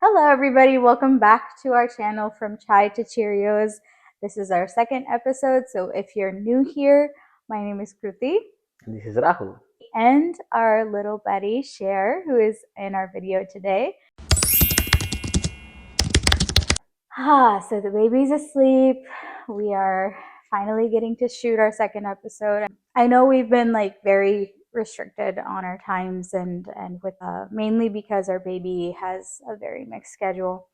Hello, everybody. Welcome back to our channel From Chai to Cheerios. This is our second episode. So, if you're new here, my name is Kruti This is Rahul. and our little buddy Cher, who is in our video today. So the baby's asleep. We are finally getting to shoot our second episode. I know we've been like very restricted on our times and with mainly because our baby has a very mixed schedule.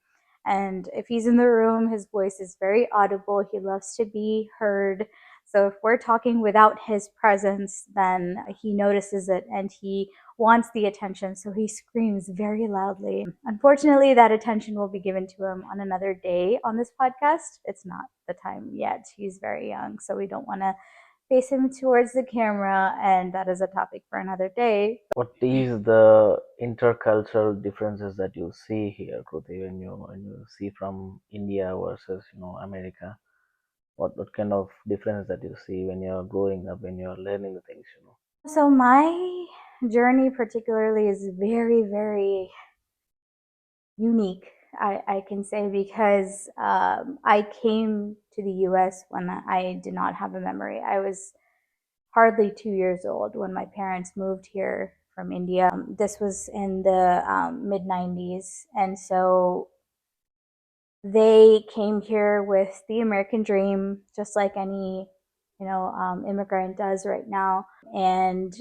And if he's in the room, his voice is very audible. He loves to be heard. So if we're talking without his presence, then he notices it and he wants the attention. So he screams very loudly. Unfortunately, that attention will be given to him on another day on this podcast. It's not the time yet. He's very young. So we don't want to face him towards the camera, and that is a topic for another day. What is the intercultural differences that you see here, Kruti, when you see from India versus America? What kind of difference that you see when you're growing up, when you're learning the things? So my journey particularly is very, very unique, I can say, because I came to the US when I did not have a memory. I was hardly 2 years old when my parents moved here from India. This was in the mid 90s. And so they came here with the American dream, just like any, immigrant does right now. And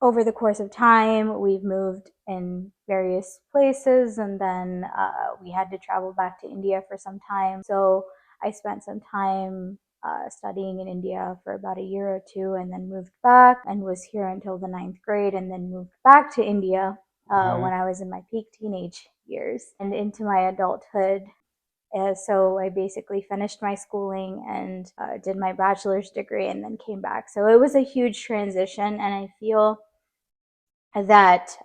over the course of time, we've moved in various places, and then we had to travel back to India for some time. So I spent some time studying in India for about a year or two, and then moved back and was here until the ninth grade, and then moved back to India when I was in my peak teenage years and into my adulthood. So I basically finished my schooling and did my bachelor's degree and then came back. So it was a huge transition, and I feel that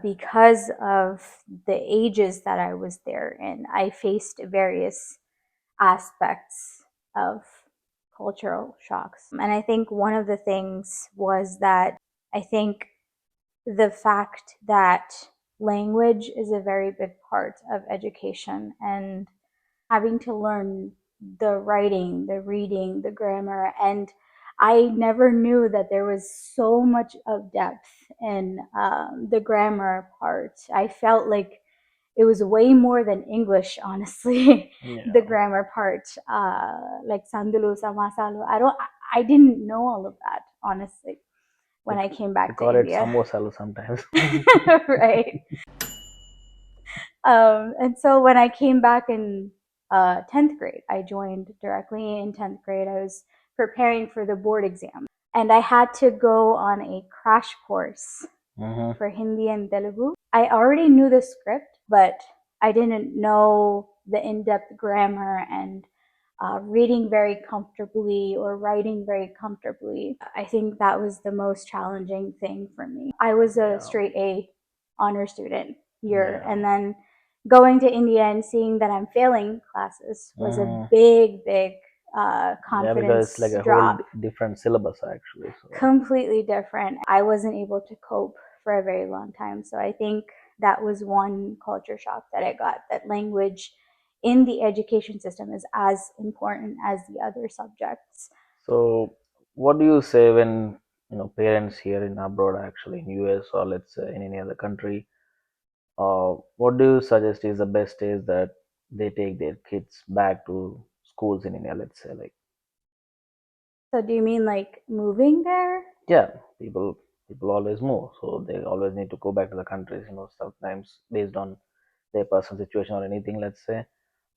because of the ages that I was there in, I faced various aspects of cultural shocks. And I think one of the things was that I think the fact that language is a very big part of education, and having to learn the writing, the reading, the grammar. And I never knew that there was so much of depth in the grammar part. I felt like it was way more than English, honestly. The grammar part, like sandulu, samasalu. I didn't know all of that, honestly, when I came We back to call it India. samosalu sometimes. Right. And so when I came back in 10th grade, I joined directly in 10th grade. I was preparing for the board exam, and I had to go on a crash course for Hindi and Telugu. I already knew the script, but I didn't know the in-depth grammar and reading very comfortably or writing very comfortably. I think that was the most challenging thing for me. I was a straight A honor student here, and then going to India and seeing that I'm failing classes was a big, big Yeah, because confidence it's like a whole drop. different syllabus actually. So Completely different. I wasn't able to cope for a very long time. So I think that was one culture shock that I got, that language in the education system is as important as the other subjects. So, what do you say when parents here in abroad, actually in US or let's say in any other country, what do you suggest is the best is that they take their kids back to schools in India? Let's say like So do you mean like moving there? yeah, people always move, so they always need to go back to the countries. Sometimes based on their personal situation or anything, let's say.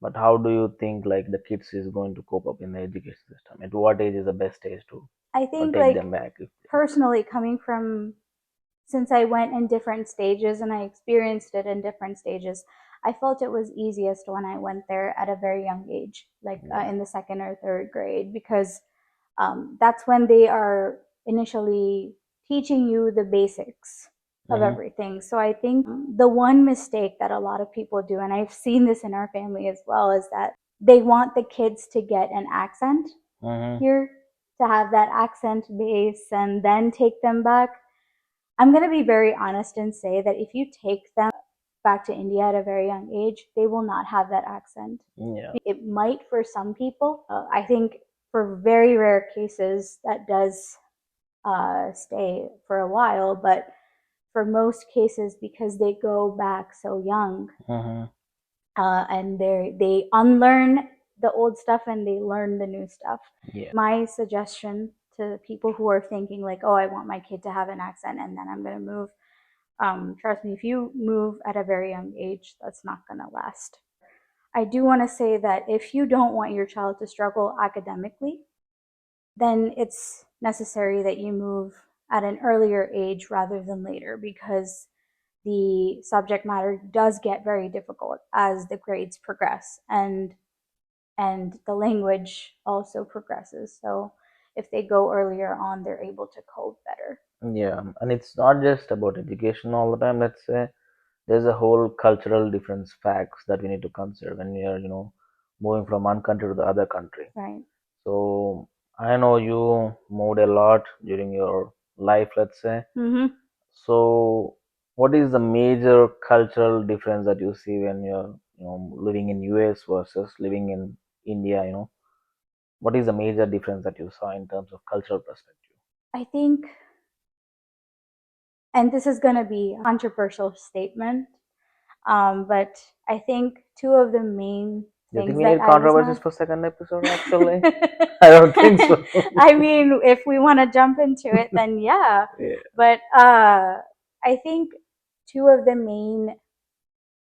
But how do you think like the kids is going to cope up in the education system? At what age is the best age to I think take like them back? personally coming from, since I went in different stages and I experienced it in different stages, I felt it was easiest when I went there at a very young age, like in the second or third grade, because that's when they are initially teaching you the basics of everything. So I think the one mistake that a lot of people do, and I've seen this in our family as well, is that they want the kids to get an accent here, to have that accent base, and then take them back. I'm going to be very honest and say that if you take them back to India at a very young age, they will not have that accent. Yeah. It might for some people. I think for very rare cases that does stay for a while, but for most cases, because they go back so young, Mm-hmm. and they unlearn the old stuff and they learn the new stuff. Yeah. My suggestion to people who are thinking like, oh, I want my kid to have an accent and then I'm going to move, trust me, if you move at a very young age, that's not going to last. I do want to say that if you don't want your child to struggle academically, then it's necessary that you move at an earlier age rather than later, because the subject matter does get very difficult as the grades progress, and the language also progresses. So if they go earlier on, they're able to cope better. Yeah, and it's not just about education all the time. Let's say there's a whole cultural difference facts that we need to consider when you're, moving from one country to the other country. Right. So I know you moved a lot during your life, let's say. Mm-hmm. So what is the major cultural difference that you see when you're, living in US versus living in India, What is the major difference that you saw in terms of cultural perspective? I think, and this is going to be a controversial statement, but I think two of the main Do you think things we that need I was controversies not. for second episode actually? I don't think so. I mean, if we want to jump into it, then yeah. Yeah. But I think two of the main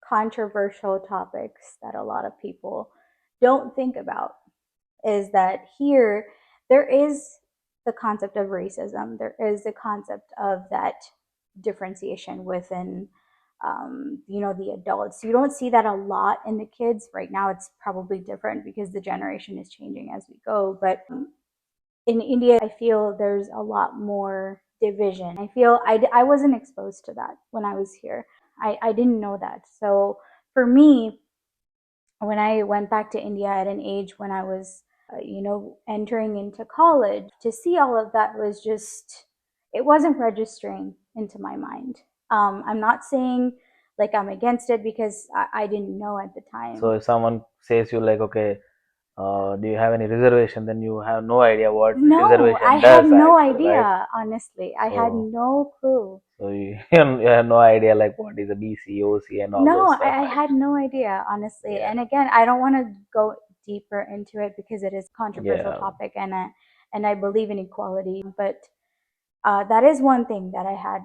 controversial topics that a lot of people don't think about is that here there is the concept of racism, there is the concept of that differentiation within the adults. You don't see that a lot in the kids right now. It's probably different because the generation is changing as we go, but in India, I feel there's a lot more division. I feel I wasn't exposed to that when I was here. I didn't know that. So for me, when I went back to India at an age when I was, entering into college, to see all of that was just, it wasn't registering into my mind. I'm not saying like I'm against it because I didn't know at the So time. if someone says you like, okay, do you have any reservation? Then you have no idea what No, I reservation had does no actually, right? idea, honestly. I had So no clue. so you, you have no idea like what is a BCOC and all No, those stuff I had actually. no idea, honestly. Yeah, And again, I don't want to go deeper into it because it is a controversial yeah. topic, and I believe in equality. But that is one thing that I had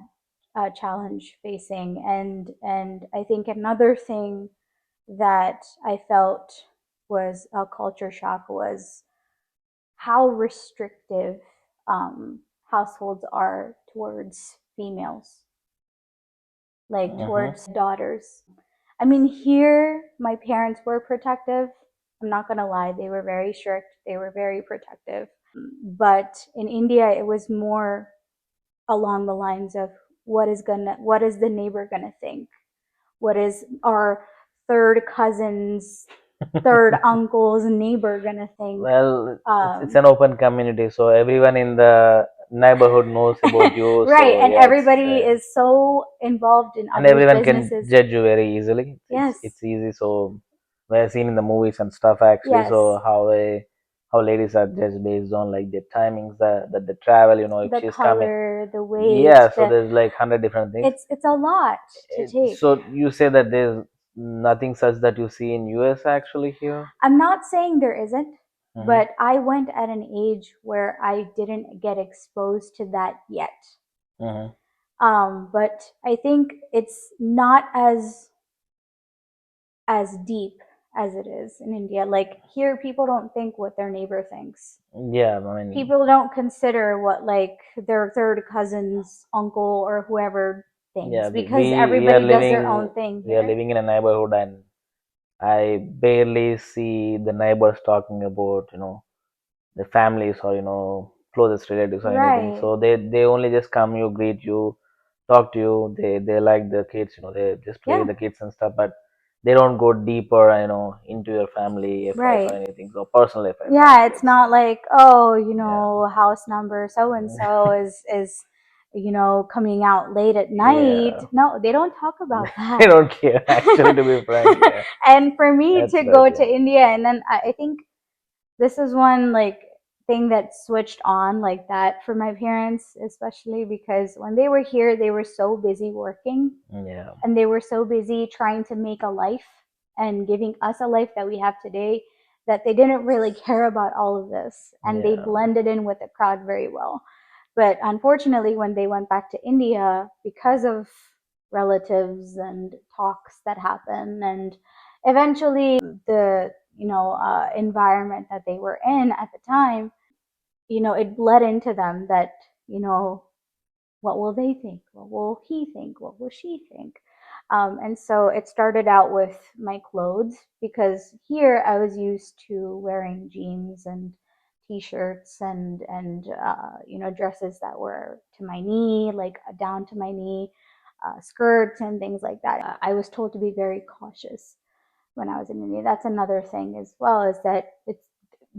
a challenge facing, and I think another thing that I felt was a culture shock was how restrictive households are towards females, like Mm-hmm. towards daughters. I mean, here my parents were protective. I'm not gonna lie, they were very strict. They were very protective. But in India, it was more along the lines of what is the neighbor gonna think? What is our third cousin's, third uncle's neighbor gonna think? Well, it's Um, an open community, so everyone in the neighborhood knows about you. right, So and yeah, it's everybody is so involved in and others' everyone can businesses. judge you very easily. Yes, It's easy. So we're seen in the movies and stuff actually. yes. So how ladies are judged based on like their timings that they travel. If The she's coming, color, the weight, yeah. So there's like 100 different things. it's a lot to take. So you say that there's nothing such that you see in US actually here. I'm not saying there isn't, Mm-hmm. but I went at an age where I didn't get exposed to that yet. Mm-hmm. But I think it's not as deep as it is in India. Like here, people don't think what their neighbor thinks. Yeah, I mean, People don't consider what like their third cousin's uncle or whoever yeah, thinks, we, because we we are everybody does their living own thing we are here. living in a neighborhood, and I barely see the neighbors talking about the families or closest relatives or anything. Right. So they only just come, you greet you, talk to you. They like the kids, they just play with Yeah. the kids and stuff, but they don't go deeper, into your family FIs or Right. anything. So personal FIs Yeah, actually, it's it's not like, oh, yeah. house number so and so is coming out late at night. Yeah. No, they don't talk about I that. don't care, actually, to be frank. Yeah, And for me that's to right. go to Yeah. India, and then I think this is one like thing that switched on like that for my parents, especially because when they were here, they were so busy working Yeah. and they were so busy trying to make a life and giving us a life that we have today that they didn't really care about all of this and they Yeah. blended in with the crowd very well. But unfortunately, when they went back to India, because of relatives and talks that happen, and eventually the environment that they were in at the time, it bled into them that you know what will they think? What will he think? What will she think? And so it started out with my clothes because here I was used to wearing jeans and t-shirts and dresses that were to my knee, like down to my knee, skirts and things like that. I was told to be very cautious when I was in India. That's another thing as well, is that it's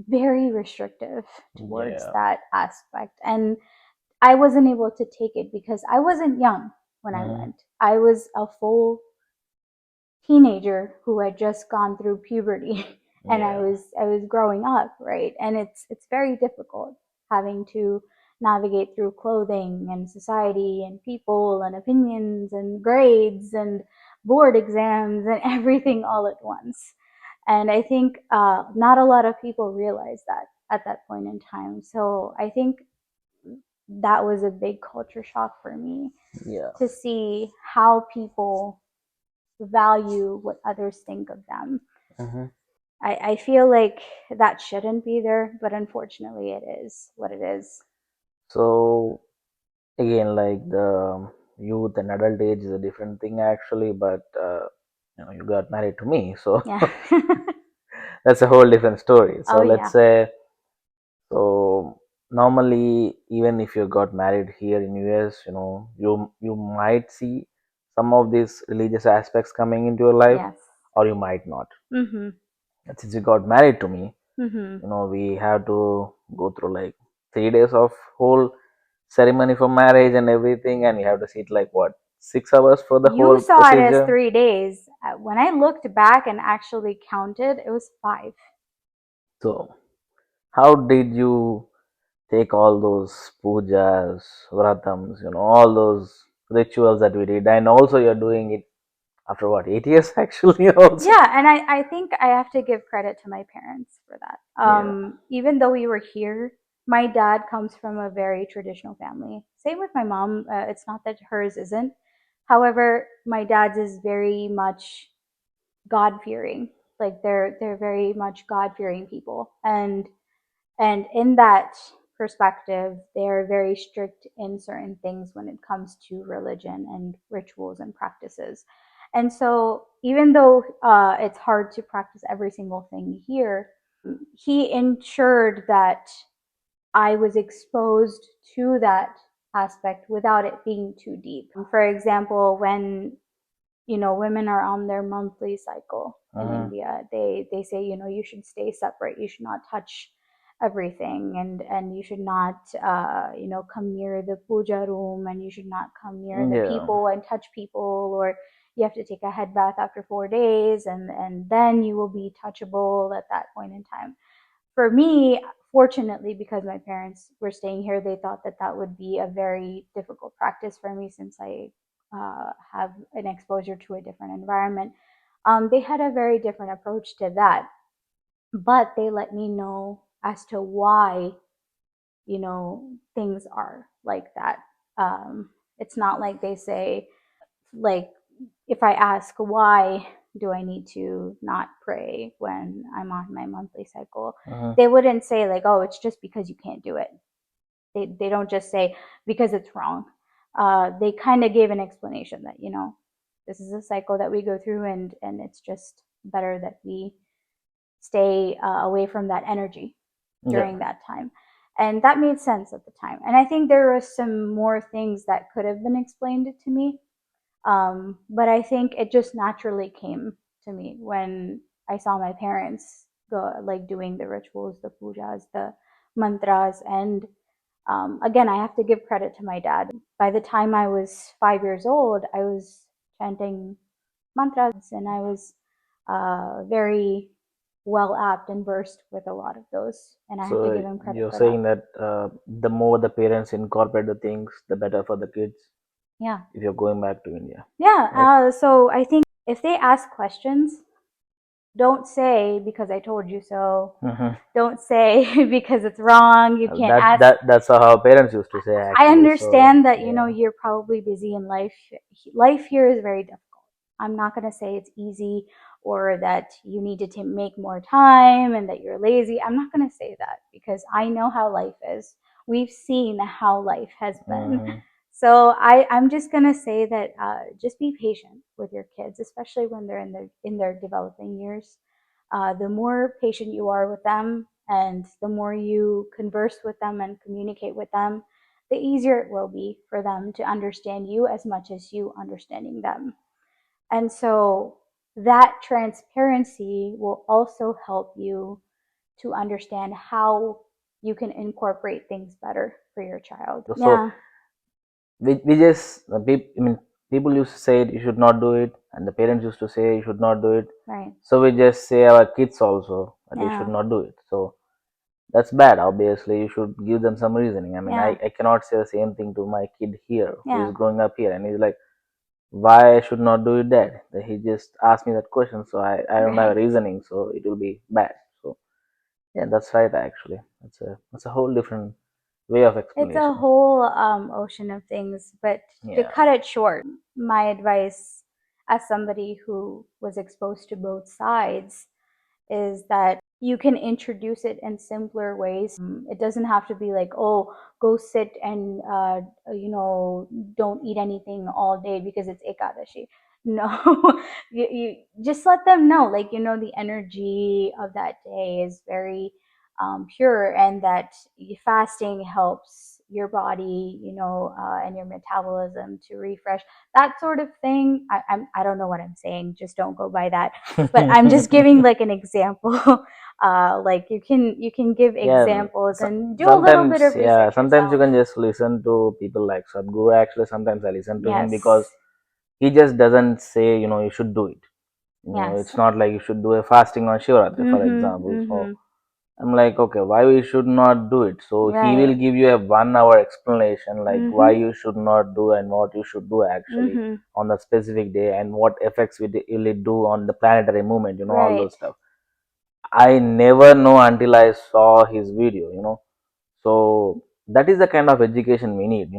very restrictive towards Yeah. that aspect. And I wasn't able to take it because I wasn't young when I Hmm. went. I was a full teenager who had just gone through puberty and I Yeah. was I was growing up, right? And it's very difficult having to navigate through clothing and society and people and opinions and grades and board exams and everything all at once. And I think not a lot of people realize that at that point in time. So I think that was a big culture shock for me Yeah. to see how people value what others think of them. Hmm. I feel like that shouldn't be there, but unfortunately, it is what it is. So again, like the youth and adult age is a different thing actually, but you got married to me, so Yeah. that's a whole different story. So Oh, let's yeah. say, so normally, even if you got married here in US, you might see some of these religious aspects coming into your life, Yes. or you might not. Mm-hmm. And since you got married to me, Mm-hmm. we have to go through like 3 days of whole ceremony for marriage and everything, and you have to sit like what, 6 hours for the You whole saw it as procedure. 3 days. When I looked back and actually counted, it was 5. So, how did you take all those pujas, vratams, all those rituals that we did, and also you're doing it after what, 8 years actually also. Yeah, and I think I have to give credit to my parents for that. Yeah. Even though we were here, my dad comes from a very traditional family. Same with my mom. It's not that hers isn't. However, my dad's is very much God fearing. Like they're very much God fearing people, and in that perspective, they are very strict in certain things when it comes to religion and rituals and practices. And so, even though it's hard to practice every single thing here, he ensured that I was exposed to that aspect without it being too deep. For example, when women are on their monthly cycle in Uh-huh. India, they say you should stay separate, you should not touch everything, and you should not come near the puja room, and you should not come near the Yeah. people and touch people, or you have to take a head bath after 4 days, and then you will be touchable at that point in time. For me, fortunately, because my parents were staying here, they thought that that would be a very difficult practice for me since I have an exposure to a different environment. They had a very different approach to that, but they let me know as to why things are like that. It's not like they say, like, if I ask why do I need to not pray when I'm on my monthly cycle, Uh-huh. they wouldn't say like, oh, it's just because you can't do it. They don't just say because it's wrong. They kind of gave an explanation that this is a cycle that we go through, and it's just better that we stay away from that energy Yeah. during that time. And that made sense at the time. And I think there were some more things that could have been explained to me, but I think it just naturally came to me when I saw my parents go, like, doing the rituals, the pujas, the mantras, and again, I have to give credit to my dad. by the time I was 5 years old, I was chanting mantras, and I was very well apt and versed with a lot of those, and I have to So give him credit you're for that. saying that the more the parents incorporate the things, the better for the kids. Yeah. If you're going back to India, Yeah. right? So I think if they ask questions, don't say because I told you so. Mm-hmm. Don't say because it's wrong. You can't ask. That's how our parents used to say I actually. So understand that yeah. you're probably busy in life. Life here is very difficult. I'm not going to say it's easy or that you need to make more time and that you're lazy. I'm not going to say that because I know how life is. We've seen how life has been. Mm-hmm. So I'm just going to say that just be patient with your kids, especially when they're in their developing years. The more patient you are with them and the more you converse with them and communicate with them, the easier it will be for them to understand you as much as you understanding them. And so that transparency will also help you to understand how you can incorporate things better for your child. So Yeah, we just I mean people used to say it, you should not do it, and the parents used to say you should not do it. right. So we just say our kids also that you should Yeah, not do it. So that's bad. Obviously, you should give them some reasoning. I mean, yeah, I cannot say the same thing to my kid here who is yeah, growing up here, and he's like, why I should not do it, dad? He just asked me that question, so I don't have a right. reasoning, so it will be bad. So yeah, that's right. Actually, that's a whole different way of It's a explanation. whole ocean of things, but to Yeah. cut it short, my advice as somebody who was exposed to both sides is that you can introduce it in simpler ways. It doesn't have to be like, oh, go sit and don't eat anything all day because it's Ekadashi. No, you just let them know, like, the energy of that day is very pure, and that fasting helps your body, and your metabolism to refresh. That sort of thing. I don't know what I'm saying. Just don't go by that, but I'm just giving like an example. Like you can give Yeah. examples and do a little bit Sometimes, of yeah. research Sometimes you yourself. can just listen to people like Sadhguru. Actually, sometimes I listen to him because Yes. he just doesn't say you should do it. Yes. It's not like you should do a fasting on Shivaratri, for Mhm. example. So Mhm. I'm like, okay, why we should not do it? So he will Right. give you a 1 hour explanation like why Mhm. you should not do and what you should do actually Mhm. on the specific day and what effects will it do on the planetary movement, all Right. those stuff. I never know until I saw his video. So that is the kind of education we need.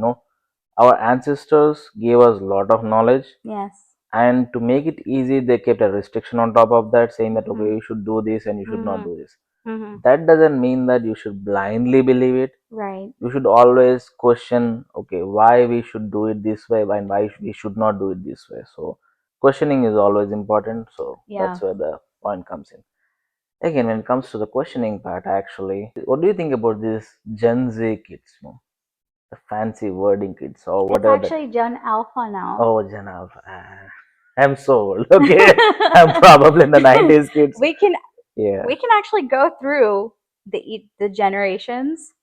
Our ancestors gave us a lot of knowledge, Yes. and to make it easy, they kept a restriction on top of that, saying that okay, Mhm. you should do this and you should not Mhm. do this. Mhm. That doesn't mean that you should blindly believe it. Right. You should always question, okay, why we should do it this way and why we should not do it this way. So questioning is always important. So Yeah. that's where the point comes in. Again, when it comes to the questioning part, actually, what do you think about this Gen Z kids? The fancy wording kids or It's whatever that. actually Gen Alpha now. Oh, Gen Alpha. I'm so old. Okay, I'm probably in the 90s kids. we can Yeah. we can actually go through the generations.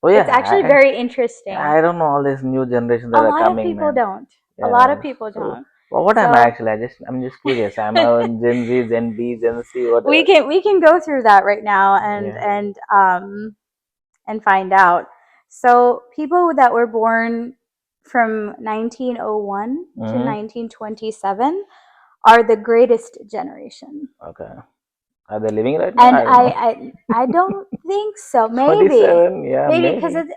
Oh It's yeah. actually I, very I interesting. I don't know all these new generations A that are lot of coming, people man. don't. A lot of Yeah. people So, don't. well, what am I So actually? I'm just curious. I'm a Gen Z, Gen B, Gen C, we whatever. can we can go through that right now and Yeah. find out. So people that were born from 1901 to Mm-hmm. 1927 are the greatest generation. Okay. Are they living right now? And I don't know. I don't think so. Maybe 27. Yeah, maybe because maybe.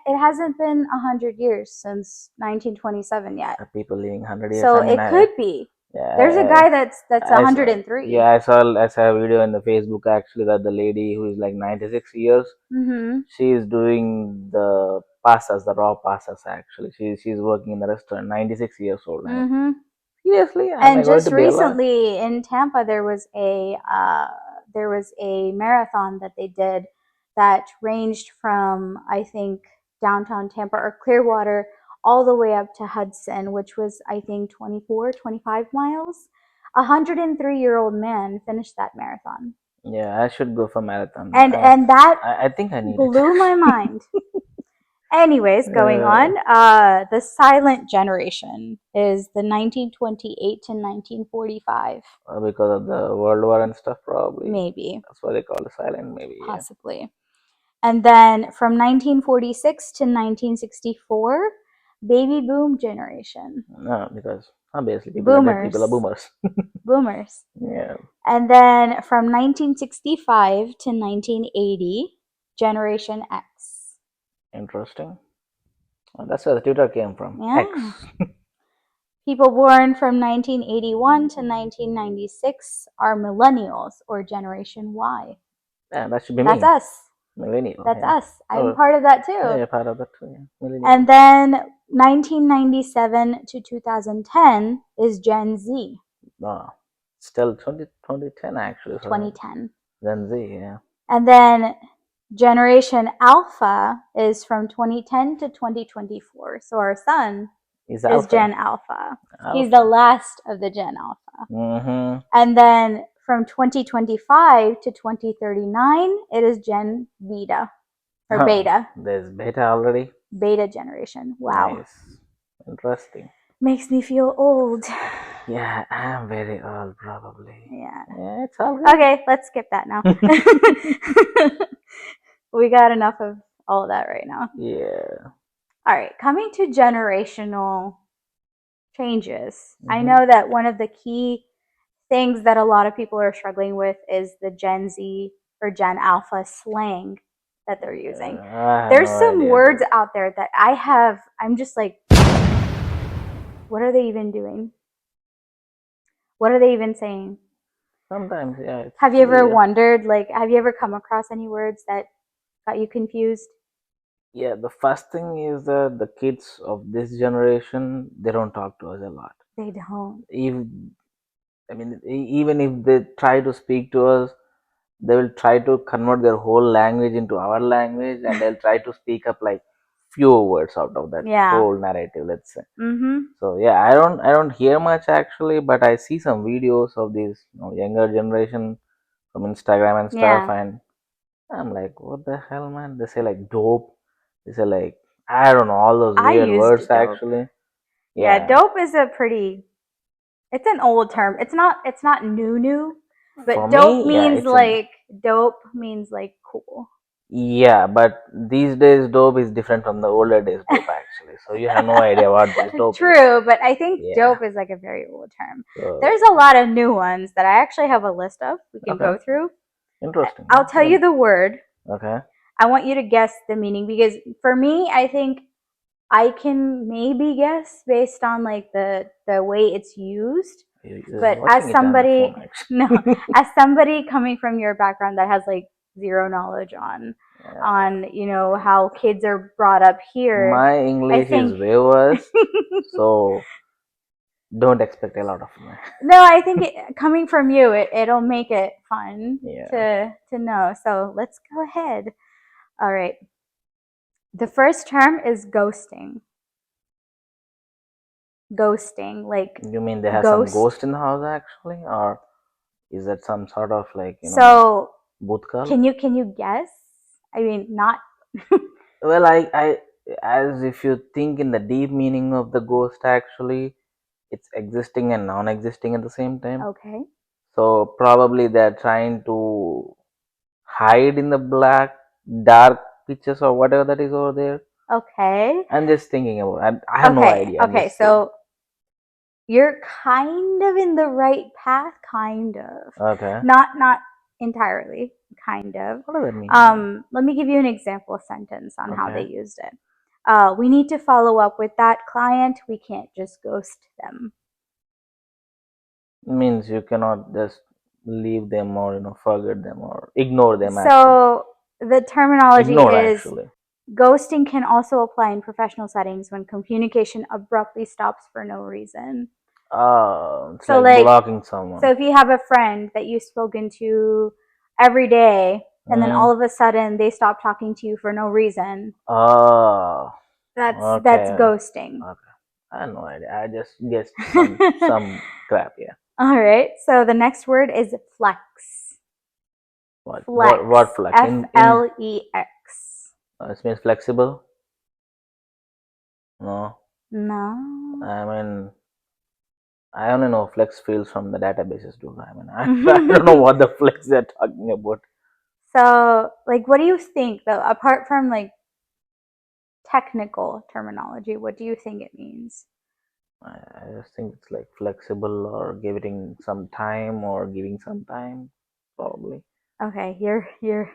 it hasn't been 100 years since 1927 yet. Are people living 100 years? So I mean, it could be. There's a yeah, guy that's I saw, yeah, 103. I saw a video in the Facebook actually that the lady who is like 96 years, Mhm. she is doing the pastas, the raw pastas actually. She's working in the restaurant, 96 years old. And Mhm. seriously, am I And going just to be alive? recently in Tampa, there was a marathon that they did that ranged from, I think, downtown Tampa or Clearwater all the way up to Hudson, which was, I think, 24, 25 miles. A 103-year-old man finished that marathon, Yeah, I should go for marathon. and that I think I need it. blew my mind. Anyways, going Yeah, on, the silent generation is the 1928 to 1945, because of the World War and stuff, probably. maybe, That's why they call it silent, maybe. Yeah. possibly. And then from 1946 to 1964, baby boom generation. No, because obviously people are dead people are Boomers. boomers. Boomers. Yeah, And then from 1965 to 1980, Generation X. interesting. That's where the Twitter came from. Yeah. X. People born from 1981 to 1996 are millennials or Generation Y. Yeah, that should be That's me. us. Millennial. That's Yeah. us. I'm Oh, part of that yeah, too. yeah, part of that too. Yeah. And Millennial. then 1997 to 2010 is Gen Z. No, still 2010 actually. So 2010. Gen Z. Yeah. And then Generation Alpha is from 2010 to 2024. So our son Is is Alpha. Gen Alpha. He's the Alpha. last of the Gen Alpha. Mm-hmm. And then from 2025 to 2039, it is Gen Beta or Oh, Beta. there's beta already. Beta generation. Wow. Nice. Interesting. Makes me feel old. Yeah, I'm very old probably. Yeah. Yeah, it's all good. Okay, let's skip that now. We got enough of all of that right now. Yeah. All right, coming to generational changes. I Mm-hmm. know that one of the key things that a lot of people are struggling with is the Gen Z or Gen Alpha slang that they're using. I have There's no some idea, words dude. out there that I'm just like, what are they even doing? What are they even saying? Sometimes, yeah, it's Have you ever weird. wondered, like, have you ever come across any words that got you confused? Yeah, the first thing is that the kids of this generation, they don't talk to us a lot. They don't. Even I mean, even if they try to speak to us, they will try to convert their whole language into our language, and they'll try to speak up like few words out of that Yeah. whole narrative, let's say. Mm-hmm. So yeah, I don't hear much actually, but I see some videos of these younger generation from Instagram and stuff, Yeah. and I'm like, what the hell, man? They say like dope. They say like I don't know all those I weird used words dope. actually. Yeah, Yeah, dope is it's an old term. It's not new, for but me, yeah, it's an dope means like cool. yeah, but these days dope is different from the older days dope actually. So you have no idea what this dope is. True, but I think Yeah. dope is like a very old term. There's So a lot of new ones that I actually have a list of. We can okay, go through. interesting. I'll tell you the word. Okay. I want you to guess the meaning because for me, I think I can maybe guess based on like the way it's used. You're But as watching it on the phone somebody, no, actually. as somebody coming from your background that has like zero knowledge on Yeah. how kids are brought up here, My I English is think way worse, so don't expect a lot of me. no, I think coming from you, it'll make it fun Yeah. to know. So let's go ahead. All right. The first term is ghosting. Ghosting, like You mean they have some ghost. ghost in the house actually, or is that some sort of like So bootkal? can you guess? I mean, not Well, I as if you think in the deep meaning of the ghost actually, it's existing and non-existing at the same time. okay. So probably they're trying to hide in the dark pictures or whatever that is over there. Okay. I'm just thinking about. I have no Okay. idea. I'm Okay. just saying. So you're kind of in the right path, kind of. Okay. Not entirely, kind of. What does that mean? Let me give you an example sentence on how they Okay. used it. We need to follow up with that client. We can't just ghost them. Means you cannot just leave them or forget them or ignore them actually. So the terminology Ignore is actually. ghosting can also apply in professional settings when communication abruptly stops for no reason. It's So like like blocking someone. so if you have a friend that you've spoken to every day and then all Mm. of a sudden they stop talking to you for no reason, Oh, that's okay. ghosting. Okay. I have no idea. I just guessed some crap. Yeah. All right. So the next word is flex. What Flex. what flex F in L E X. it means flexible. No, No. I mean, I only know flex fields from the databases, dude. I mean, I don't know what the flex they're talking about. So, like, what do you think, though, apart from like technical terminology, what do you think it means? I just think it's like flexible or giving some time or giving some time, probably. Okay, you're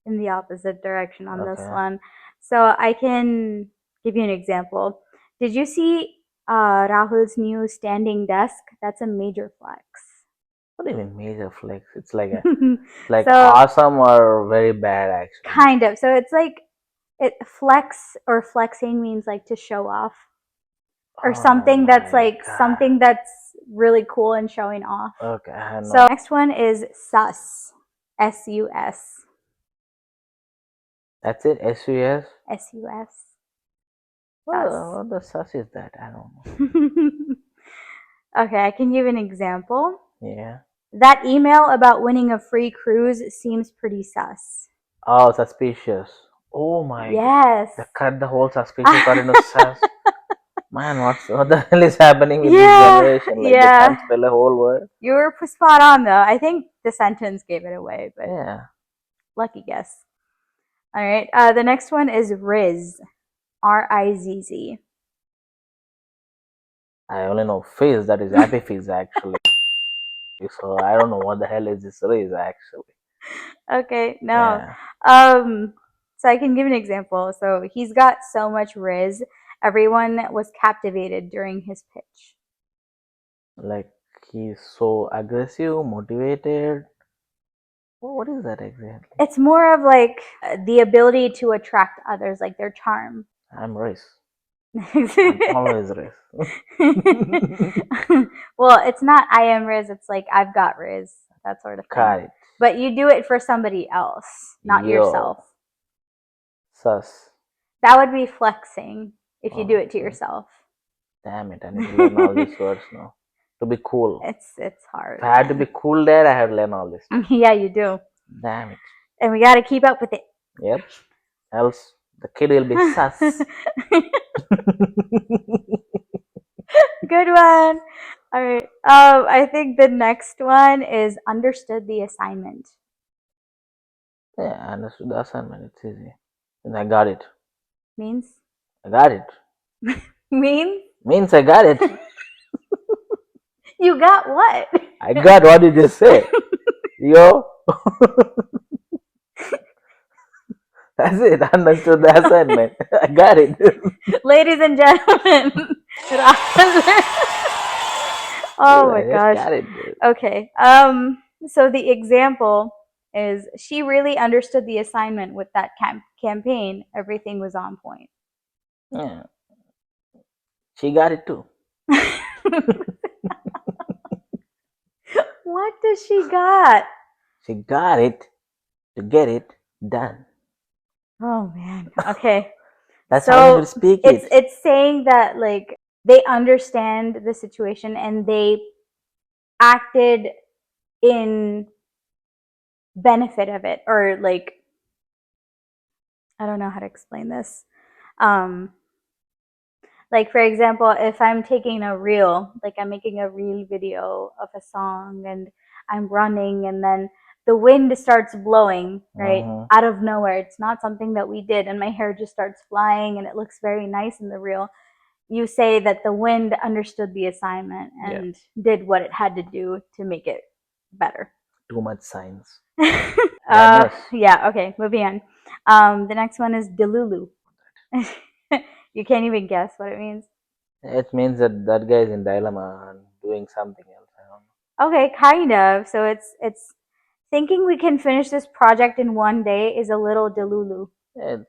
in the opposite direction on this Okay. one. So I can give you an example. Did you see Rahul's new standing desk? That's a major flex. What do you mean major flex? It's like So awesome or very bad actually. kind of. So it's like it flex or flexing means like to show off or Oh something that's my like god. something that's really cool and showing off. Okay, I So know. next one is sus. S-U-S. That's it. SUS. S-U-S. Sus. What the sus is that? I don't know. Okay, I can give an example. Yeah. That email about winning a free cruise seems pretty sus. Oh, suspicious. Oh my god. Yes. They cut the whole suspicious part into sus. Man, what the hell is happening with this Yeah, generation? Like they yeah. can't spell a whole word. You were spot on though. I think the sentence gave it away, but Yeah. lucky guess. All right. The next one is Riz. R-I-Z-Z. I only know fizz, that is happy fizz actually. So I don't know what the hell is this race actually. Okay, no. Yeah. Um, so I can give an example. So he's got so much Riz, everyone was captivated during his pitch. Like he's so aggressive, motivated. What is that exactly? It's more of like the ability to attract others, like their charm. I'm race. I'm always race. Well, it's not I am Riz, it's like I've got Riz, that sort of thing. Got it. But you do it for somebody else, not yourself. Yo. Sus. That would be flexing if you do it to Okay. yourself. Damn it, I need to learn all these words now. To be cool. It's If hard, I had to be man. cool there, I had to learn all this stuff. Yeah, you do. Damn it. And we got to keep up with it. Yep. Else the kid will be sus. Good one. All right. I think the next one is understood the assignment. Yeah, I understood the assignment. It's easy. And I got it. Means? I got it. Means? Means I got it. You got what? I got what you just said. Yo. That's it. I understood the assignment. I got it. Ladies and gentlemen. Dude, Oh my I just gosh. got it, dude. Okay. So the example is she really understood the assignment with that campaign. Everything was on point. Yeah. She got it too. What does she got? She got it to get it done. Oh man. Okay. That's how you need So to speak it's it. it's saying that like they understand the situation and they acted in benefit of it, or like I don't know how to explain this. Um like for example, if I'm taking a reel, like I'm making a reel video of a song and I'm running and then the wind starts blowing, right? Mm-hmm. Out of nowhere. It's not something that we did and my hair just starts flying and it looks very nice in the reel. You say that the wind understood the assignment Yeah. and did what it had to do to make it better. Too much science. Madness. Yeah, okay, moving on. The next one is Delulu. You can't even guess what it means. It means that that guy is in dilemma and doing something else. I don't Okay, kind of. So it's thinking we can finish this project in one day is a little Delulu. know.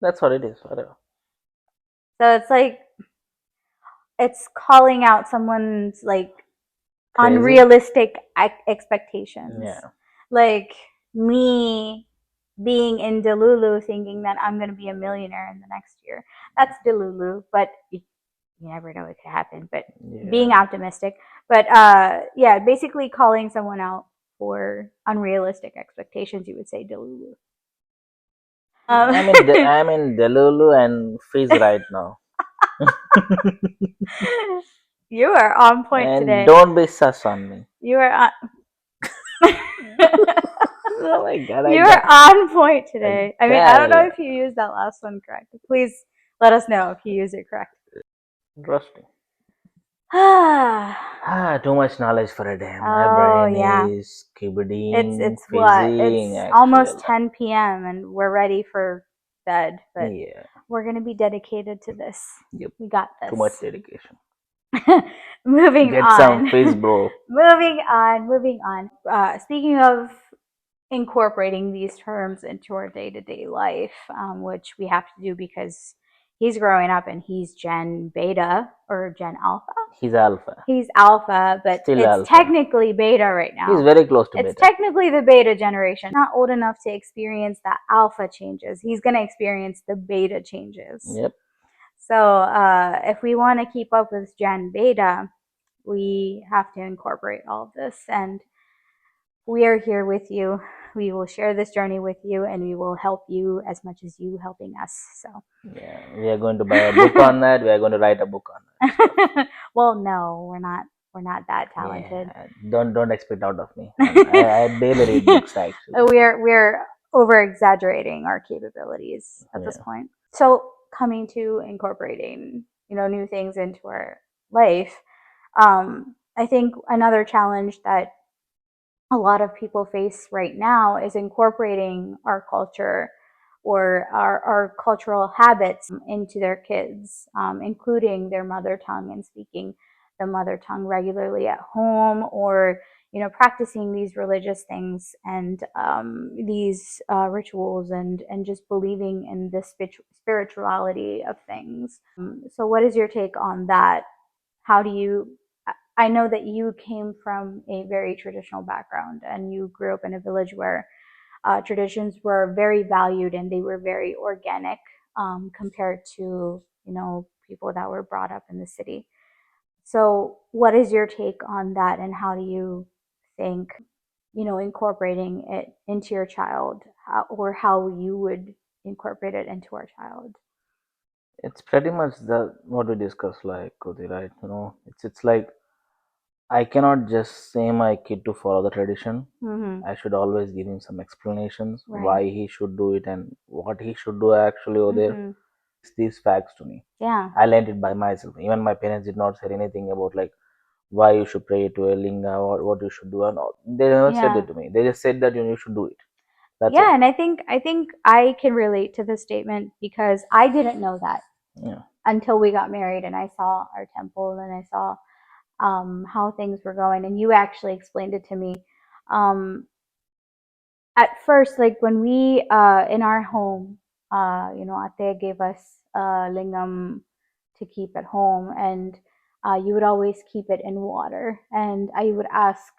That's what it is. Whatever. So it's like it's calling out someone's like Crazy. unrealistic expectations. Yeah. Like me being in Delulu thinking that I'm going to be a millionaire in the next year. That's Delulu, but you never know what could happen. But being Yeah. optimistic. But yeah, basically calling someone out for unrealistic expectations, you would say Delulu. Um, I'm in Delulu and Fizz right now. you are on point And today. don't be sus on me. You are on. Oh my god, I You got are on point a today. I mean, I don't know gal. if you used that last one correct. Please let us know if you use it correct. Interesting. Oh Too much knowledge for a day. My brain yeah, is kibidding, it's what? fizzing, It's actually a almost lot. 10 p.m. and we're ready for bed, but Yeah, we're gonna be dedicated to this. yep. We got Too much this. dedication. Moving Get some fizz, on. bro. Moving on. Speaking of incorporating these terms into our day-to-day life, which we have to do because he's growing up and he's Gen Beta or Gen Alpha. He's alpha. He's Alpha, but Still it's alpha. technically Beta right He's now. very close to It's beta. technically the Beta generation. Not old enough to experience the Alpha changes. He's going to experience the Beta changes. Yep. So if we want to keep up with Gen Beta, we have to incorporate all of this. And we are here with you. We will share this journey with you and we will help you as much as you helping us. So Yeah, we are going to buy a book on that. We are going to write a book on that stuff. well, no, we're not that talented. Yeah, don't expect out of me. I barely read books actually. We're over exaggerating our capabilities at this Yeah, point. So coming to incorporating, new things into our life, I think another challenge that a lot of people face right now is incorporating our culture or our cultural habits into their kids, including their mother tongue and speaking the mother tongue regularly at home, or practicing these religious things and these rituals and just believing in the spirituality of things. So what is your take on that? How do you I know that you came from a very traditional background and you grew up in a village where traditions were very valued and they were very organic, compared to people that were brought up in the city. So what is your take on that, and how do you think incorporating it into your child, or how you would incorporate it into our child? it's pretty much the what we discussed, like Koti, right? It's like I cannot just say my kid to follow the tradition. Mm-hmm. I should always give him some explanations Right. why he should do it and what he should do actually over there. Mm-hmm. These facts to me. Yeah. I learned it by myself. Even my parents did not say anything about like why you should pray to a linga or what you should do and all. They never said Yeah. that to me. They just said that you should do it. That's it. Yeah, and I think I can relate to this statement because I didn't know that Yeah. until we got married and I saw our temple and I saw how things were going, and you actually explained it to me. Um, at first, like when we in our home, Ate gave us lingam to keep at home, and you would always keep it in water. And I would ask,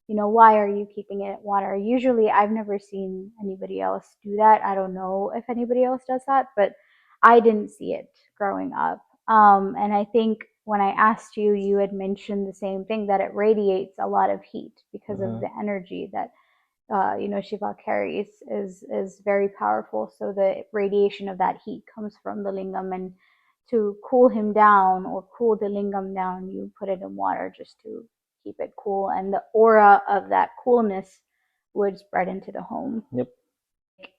why are you keeping it in water? Usually, I've never seen anybody else do that. I don't know if anybody else does that, but I didn't see it growing up. And I think when I asked you, you had mentioned the same thing, that it radiates a lot of heat because of Hmm. the energy that Shiva carries is very powerful. So the radiation of that heat comes from the lingam, and to cool him down or cool the lingam down, you put it in water just to keep it cool, and the aura of that coolness would spread into the home. Yep.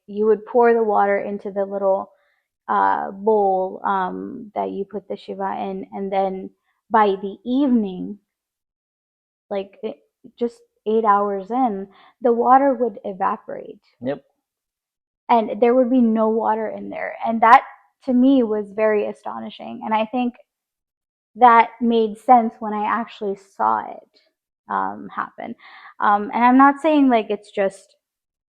You would pour the water into the little bowl that you put the Shiva in, and then by the evening, like just 8 hours in, the water would evaporate Yep. and there would be no water in there. And that to me was very astonishing. And I think that made sense when I actually saw it happen. And I'm not saying like it's just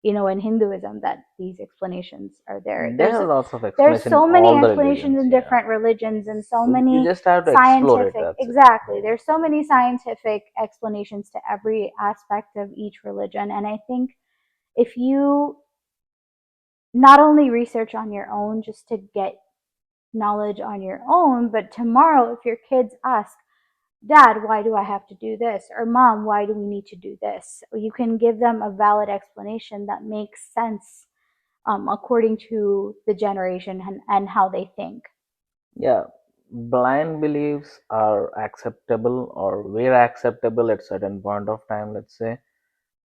in Hinduism that these explanations are there. There There's are lots of there's explanation in so many all the explanations religions. in Yeah. different religions and so You many just have to explore it. scientific, That's it. exactly, there's so many scientific explanations to every aspect of each religion. And I think if you not only research on your own just to get knowledge on your own, but tomorrow if your kids ask, Dad, why do I have to do this? Or Mom, why do we need to do this? You can give them a valid explanation that makes sense according to the generation and how they think. Yeah, blind beliefs are acceptable or were acceptable at certain point of time, let's say.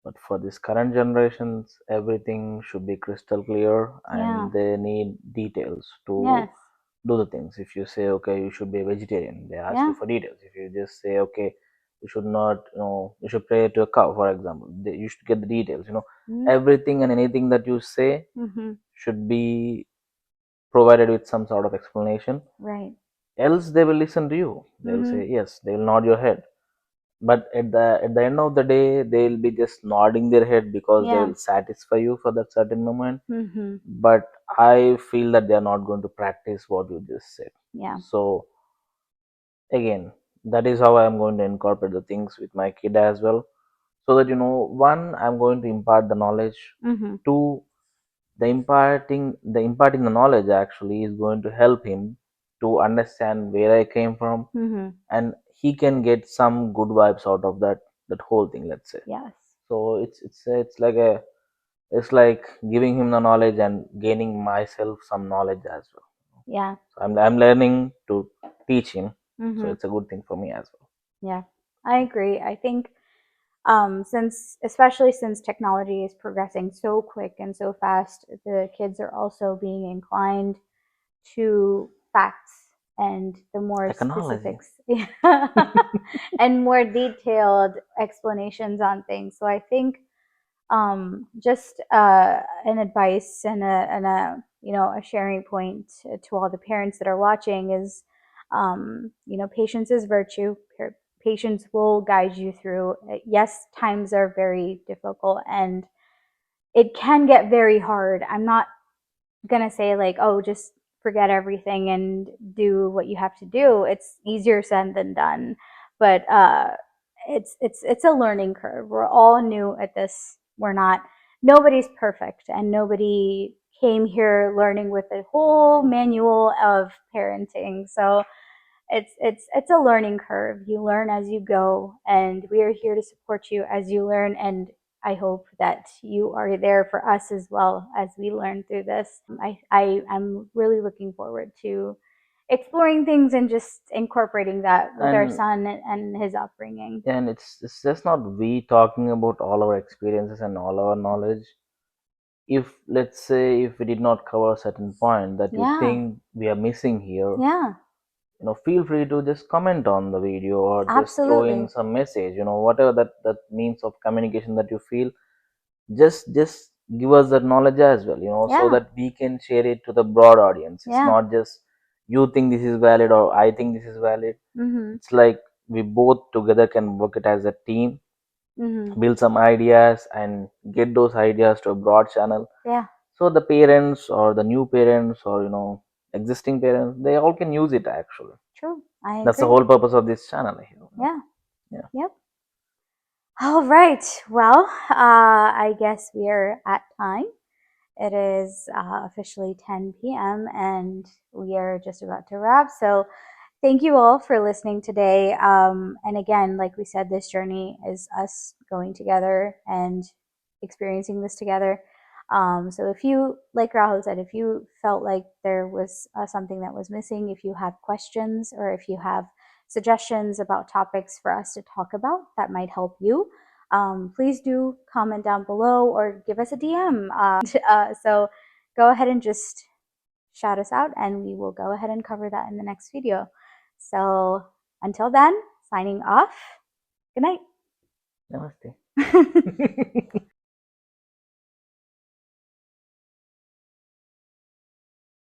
But for this current generations, everything should be crystal clear Yeah. and they need details to Yes. do the things. If you say, okay, you should be a vegetarian, they ask you Yeah. for details. If you just say, okay, you should not, you should pray to a cow, for example, you should get the details. Mm-hmm. Everything and anything that you say Mm-hmm. should be provided with some sort of explanation. Right. Else, they will listen to you. They'll Mm-hmm. say yes. They will nod your head. But at the end of the day, they'll be just nodding their head because they Yeah. will satisfy you for that certain moment. Mm-hmm. But I feel that they are not going to practice what you just said. Yeah. So again, that is how I'm going to incorporate the things with my kid as well, so that one, I'm going to impart the knowledge. Mm-hmm. Two, the imparting the knowledge actually is going to help him to understand where I came from, Mm-hmm. and he can get some good vibes out of that whole thing, let's say. Yes. So it's like giving him the knowledge and gaining myself some knowledge as well. Yeah. So I'm learning to teach him, so Mm-hmm. it's a good thing for me as well. Yeah. I agree. I think especially since technology is progressing so quick and so fast, the kids are also being inclined to facts and the more Technology. specifics and more detailed explanations on things. So I think just an advice and a a sharing point to all the parents that are watching is patience is virtue. Patience will guide you through. Yes, times are very difficult and it can get very hard. I'm not gonna say like, oh, just forget everything and do what you have to do. It's easier said than done, but it's a learning curve. We're all new at this. We're not. Nobody's perfect, and nobody came here learning with a whole manual of parenting. So it's a learning curve. You learn as you go, and we are here to support you as you learn. And I hope that you are there for us as well as we learn through this. I'm really looking forward to exploring things and just incorporating that with our and son and his upbringing. and it's just not we talking about all our experiences and all our knowledge. If, let's say, if we did not cover a certain point that you Yeah, think we are missing here, yeah, feel free to just comment on the video or just throw in absolutely. some message, whatever that means of communication that you feel. Just give us that knowledge as well, so Yeah, that we can share it to the broad audience. It's yeah. not just you think this is valid or I think this is valid. Mhm, It's like we both together can work it as a team, mhm. build some ideas and get those ideas to a broad channel, Yeah, so the parents or the new parents or existing parents, they all can use it actually. true. I That's the agree. whole purpose of this channel here. Yeah. Yeah. Yep. All right. Well, I guess we are at time. It is officially 10 p.m. and we are just about to wrap. So, thank you all for listening today. And again, like we said, this journey is us going together and experiencing this together. So if you, like Rahul said, if you felt like there was something that was missing, if you have questions or if you have suggestions about topics for us to talk about that might help you, please do comment down below or give us a DM. So go ahead and just shout us out and we will go ahead and cover that in the next video. So until then, signing off. Good Namaste. night.